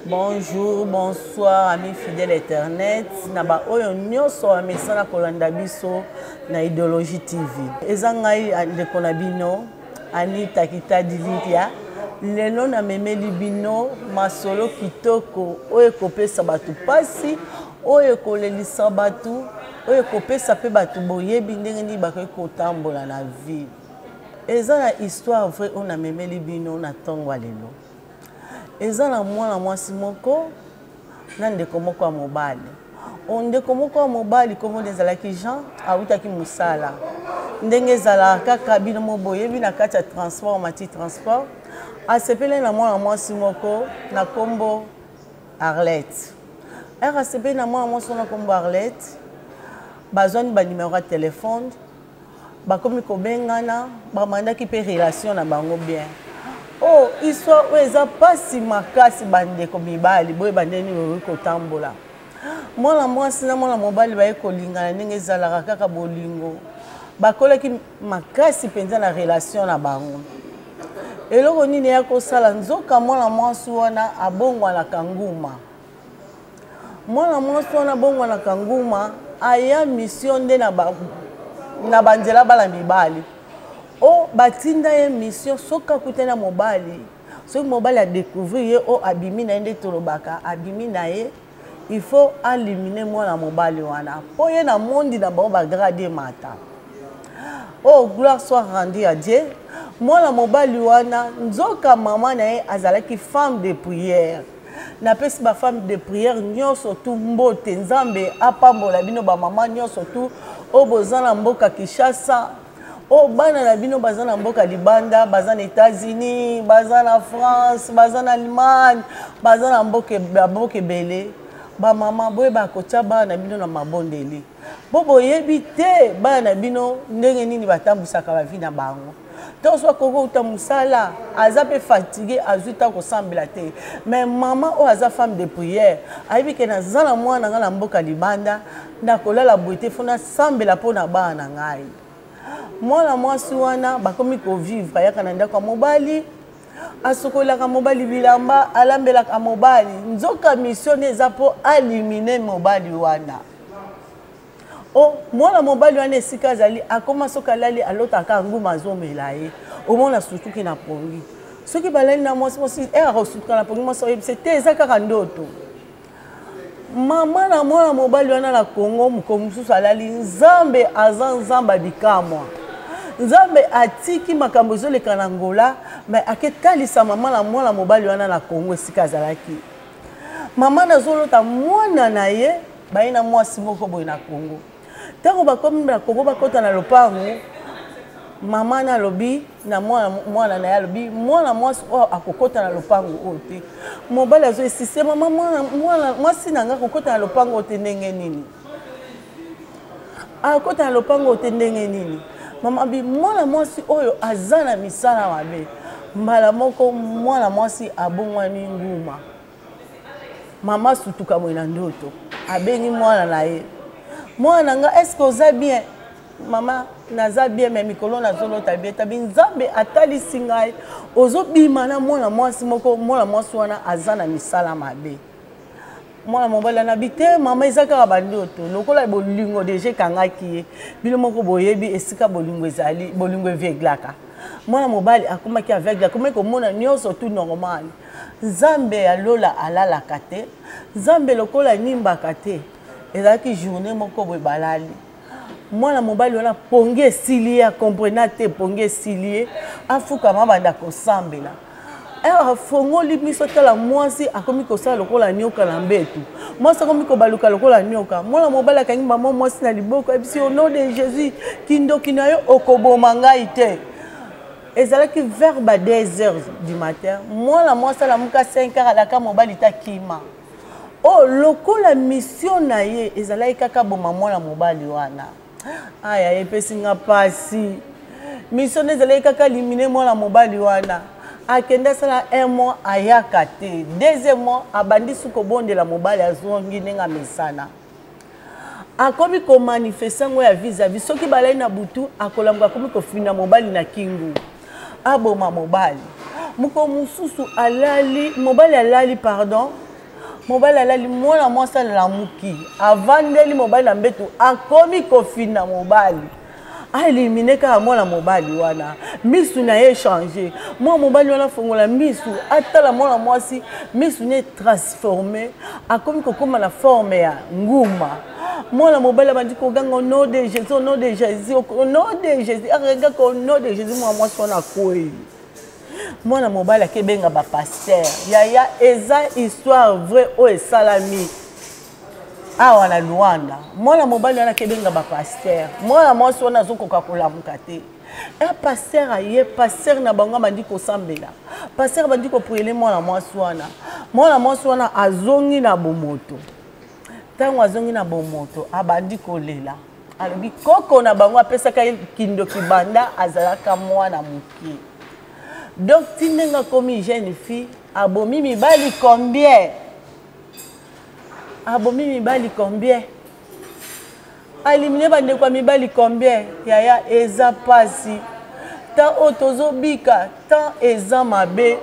Bonjour, bonsoir, amis fidèles Internet. Naba oyo nyoso wa mesana kolanda biso na Idéologie TV. Ezangai ande konabino Anita Kitadilia. Lelo na memeli bino masolo kitoko oyo kopesa batu pasi, oyo kolelisa batu, oyo kopesa pe batu boyebi ndenge ni bakoki kotambola na vie. Eza na histoire vraie on a memeli bino na tongo lelo. Eza na mwana mwasi moko na ndeko moko ya mobali. Ndeko moko ya mobali kombo ezalaki Jean awutaki musala. Ndenge ezala kaka bino moboyebi na kati ya transport mati transport. Asepele na mwana mwasi moko na kombo Arlette. Asepele na mwana mwasi na kombo Arlette. Bazwani ba numéro ya téléphone. Bakomi kobengana, bamandaki pe relation na bango bien. Oh, histoire eza pasi makasi bandeko mibali boye bandeni boye kotambola. Mwana mwasi na mwana mobali baye kolingana ndenge ezalaka kaka bolingo. Bakolaki makasi penza na relation na bango. Eloko nini ya kosala nzoka mwana mwasi wana abongwanaka nguma. Mwana mwasi wana abongwanaka nguma aya mission nde na banzela bala mibali. Oh, batinda ye mission soka kutena mobali. Soki mobali a découvrir ye o abimi na ende tolobaka abimi na ye, il faut éliminer mwana mobali wana. Po ye na mondi na bao ba grade mata. Oh, gloire soit rendue à Dieu. Mwana mobali wana nzoka mama na ye azalaki femme de prière. Na pesi ba femme de prière nyonso tu mbote nzambe apambola bino ba mama nyonso tu o bozana mboka Kinshasa. Oh, bana na bino bazana mboka libanda, bazana États-Unis, bazana France, bazana Allemagne, bazana mboka bele. Ba mama boye ba kocha bana bino na mabondeli. Bobo yebi te bana bino ndenge nini batambusaka ba vie na bango. Donc soit koko utamusala, aza pe fatigué, azuta ko sambela te. Mais maman o aza femme de prière, ayebi ke na zana mwana nga na mboka libanda, na kolala boite fona sambela pona bana ngai. Mwana mwasi wana bakomi ko vivre yaka na ndako mobali asokolaka mobali bilamba alambelaka mobali nzoka mission eza po éliminer mobali wana. Oh, mwana mobali wana esika azali akoma soka lali alotaka nguma azomela ye omona sutuki na pongi soki balali na mwasi akosutuka na pongi mwasi c'était eza kaka ndoto. Mama na mwana mobali wana na Congo mukomususu alali nzambe aza nzamba bikamwa. Nzambe atiki makambo ezoleka na Angola mais aketalisa mama na mwana mobali wana na Congo esika azalaki. Mama nazolota mwana na ye baye na mwasi moko boye na Congo. Tango bakomi na Congo bakota na lopango mama na lobi na mwana na ya lobi mwana mwasi akokota na lopango ote. Mobali azo esise mama mwana mwasi nanga akokota na lopango ote ndenge nini. Akokota na lopango ote ndenge nini. Mama bi mwana mwasi oyo azana misala mabe. Mbala moko mwana mwasi abongwani nguma. Mama sutuka mwina ndoto. Abengi mwana na ye. Mwana nga est-ce que oza bien? Mama naza bien mais mikolo nazolota bien. Tabi nzambe atalisi ngai ozobima na mwana mwasi moko mwana mwasi wana azana misala mabe. Mwana mobali na bite mama ezaka bandoto lokola bolingo deje kangaki ye bino moko boyebi esika bolingo ezali bolingo eveglaka. Mwana mobali akomaki aveugle akomaki komona nyonso tout normal. Nzambe alola alalaka te, nzambe lokola nimbaka te. Ezalaki journée moko boye balali. Mwana mobali wana ponge esili comprena te ponge esili afuka mabanda kosambela. Fongoli miso tala mwasi akomi kosala lokola nyoka na mbetu. Mwasi akomi kobaluka lokola nyoka. Mwana mobali akangi mama mwasi na liboko ebisi au nom de Jésus kindoki na yo okoboma ngai te. Ezalaki vers 2h du matin. Mwana mwasi ala muka 5h alaka mobali ta kima. Oh lokola mission na ye ezalaki kaka boma mwana mobali wana. Aya epesi nga pasi. Mission ezalaki kaka éliminer mwana mobali wana. Akenda sala un mois ayaka te. Deuxième mois abandi suko bonde la mobali azongi nenga mesana. Akomi ko manifester ngo ya vis-à-vis soki balai na butu akolanga akomi ko fina mobali na kingu. Aboma mobali. Muko mususu alali mobali alali pardon mobali alali mwana mwasi alela muki avandeli mobali na mbeto akomi kofina mobali aelimine kaka mwana mobali wana misu na ye changer mwana mobali wana fongola misu atala mwana mwasi misu ne transformé akomi kokoma na forme ya nguma mwana mobali abandi koganga au nom de Jésus au nom de Jésus au nom de Jésus regarde au nom de Jésus mwana mwasi wana akoyi mwana mobali akebenga ba pasteur yaya eza histoire vrai o esalami awa na Luanda mwana mobali wana kebenga ba pasteur mwana mwasi wana azokoka kolamuka te pasteur aye pasteur na bango bandi kosambela pasteur bandi kopriele mwana mwasi wana azongi na bomoto tango azongi na bomoto abandi kolela alobi koko na bango apesaka kindo kibanda azalaka mwana mokie donc tindenga komi jeune fille abomi mibali combien abomi mibali combien alimine bande kwa mibali combien yaya eza pasi ta otozobika ta eza mabe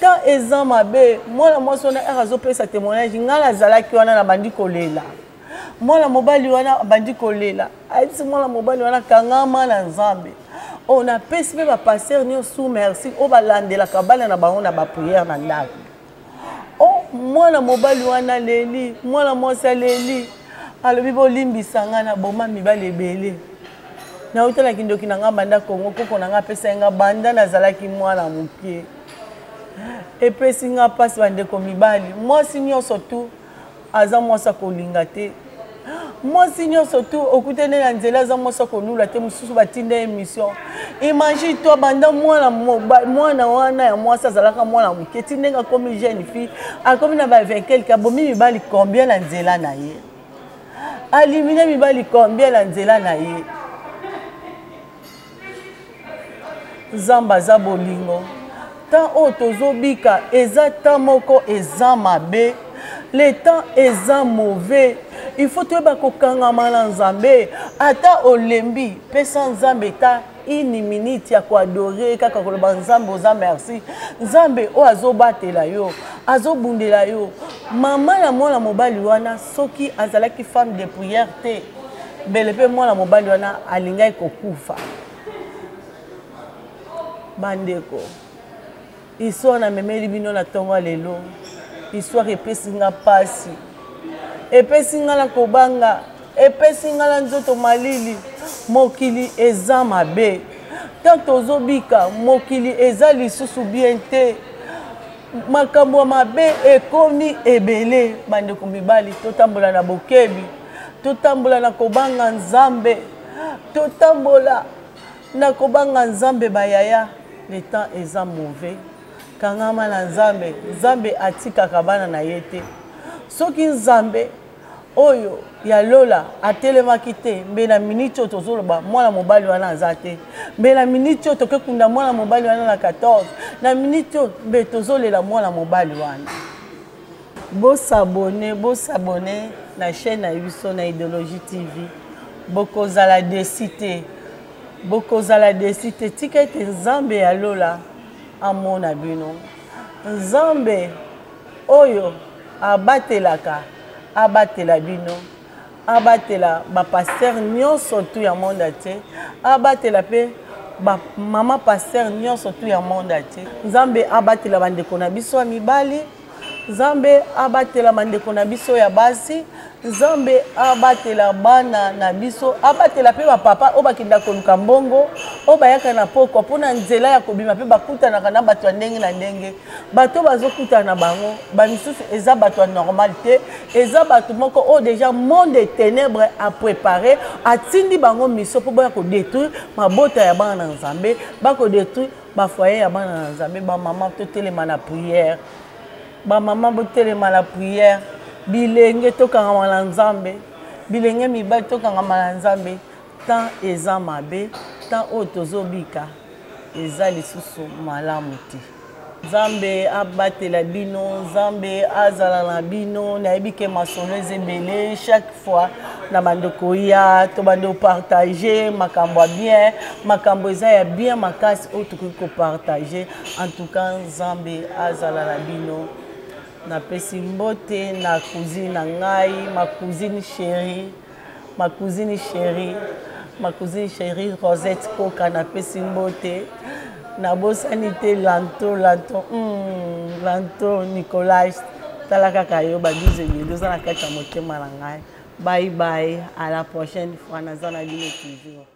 ta eza mabe mwana mwasi wana azopesa témoignage ngala azalaki wana na bandi kolela mwana mobali wana bandi kolela aitisi mwana mobali wana kangama na nzambe on a pesi ba pasteur ni sous merci o balandela kabala na bango na ba prière na ndako mwana mobali wana leli mwana mwasi leli alobi bolimbisa nga na boma mibali ebele na utala kindoki na nga banda Kongo koko na nga pesa nga banda nazalaki mwana mokie epesi nga pasi bandeko mibali mwasi nyonso tu aza mwasi kolinga te mwasi nyonso tu okutene na nzela aza mwasi kolula te mosusu batinda émission imagine toi banda mwana wana ya mwasi azalaka mwana mokie tindenga komi jeune fille akomi na ba 20 quelque abomi mibali combien na nzela na ye alimine mibali combien na nzela na ye zamba za bolingo tant o tozobika eza tant moko eza mabe le temps eza mauvais il faut toyeba kokangama na nzambe ata olembi pesa nzambe ta une minute ya koadore kaka koloba nzambe oza merci nzambe o azobatela yo azobundela yo mama ya mwana mobali wana soki azalaki femme de prière te bele pe mwana mobali wana alingai kokufa bandeko histoire na memeli bino na tongo lelo histoire epesi nga pasi epesi nga na kobanga epesi nga na nzoto malili mokili eza mabe tant tozobika mokili eza lisusu bien te makambo mabe ekomi ebele bandeko mibali totambola na bokebi totambola na kobanga nzambe totambola na kobanga nzambe bayaya le temps eza mauvais kangama na nzambe nzambe atikaka bana na ye te soki nzambe oyo ya lola atelemaki te mbe na miniti oyo tozoloba mwana mobali wana aza te mbe na miniti oyo tokekunda mwana mobali wana na 14 na miniti oyo mbe tozolela mwana mobali wana bosabone na chaîne na biso na Idéologie TV bokozala desi te tika ete nzambe ya lola amona bino nzambe oyo abatela bino abatela bapasteur nyonso tu ya monde te abatela pe mama pasteur nyonso tu ya monde te nzambe abatela bandeko na biso ya mibali nzambe abatela bandeko na biso ya basi nzambe abatela bana na biso abatela pe bapapa oyo bakenda koluka mbongo oyo bayaka na pokwa mpona nzela ya kobima mpe bakutanaka na bato ya ndenge na ndenge bato bazokutana na bango bamisusu eza bato ya normal te eza bato moko oyo deja monde de ténèbre apréparé atindi bango miso mpo boya kodétruire mabota ya bana na nzambe bakodétruire bafoyer ya bana na nzambe bamama totelema na prière bamama botelema na prière bilenge tokangama na nzambe bilenge mibali tokangama na nzambe tant eza mabe tant oyo tozobika eza lisusu malamu te nzambe abatela bino nzambe azala na bino nayebi ke masolo eza ebele chaque fois na bandeko ya to bande opartage makambo ya bien makambo eza ya bien makasi oyo tokoki kopartage en tout cas nzambe azala na bino napesi mbote na cousine na ngai, ma cousine chérie Rosette Koka napesi mbote. Nabosani te Lanto Nicolas tala kaka yo ba 12 minutes na kati ya motema na ngai. Bye bye, à la prochaine fois, naza na bino toujours.